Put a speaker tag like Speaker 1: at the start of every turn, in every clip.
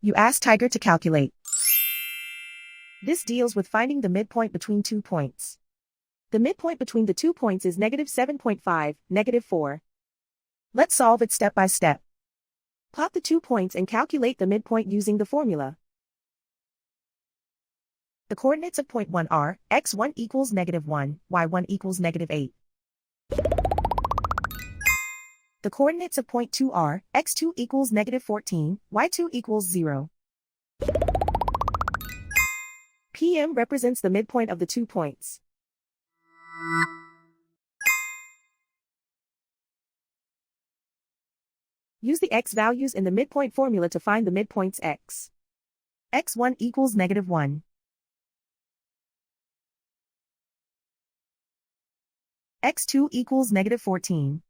Speaker 1: You ask Tiger to calculate. This deals with finding the midpoint between 2 points. The midpoint between the 2 points is -7.5, -4. Let's solve it step by step. Plot the 2 points and calculate the midpoint using the formula. The coordinates of point 1 are x1 equals -1, y1 equals -8. The coordinates of point 2 are x2 equals -14, y2 equals 0. PM represents the midpoint of the 2 points. Use the x values in the midpoint formula to find the midpoints x. x1 equals -1. x2 equals -14.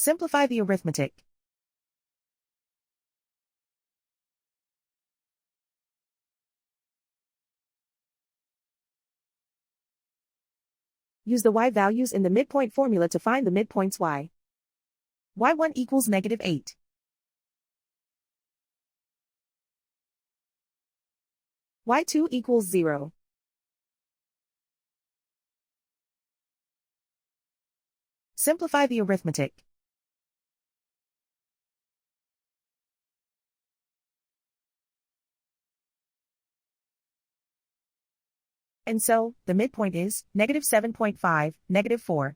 Speaker 1: Simplify the arithmetic. Use the y values in the midpoint formula to find the midpoints y. y1 equals -8. y2 equals 0. Simplify the arithmetic. And so, the midpoint is -7.5, -4.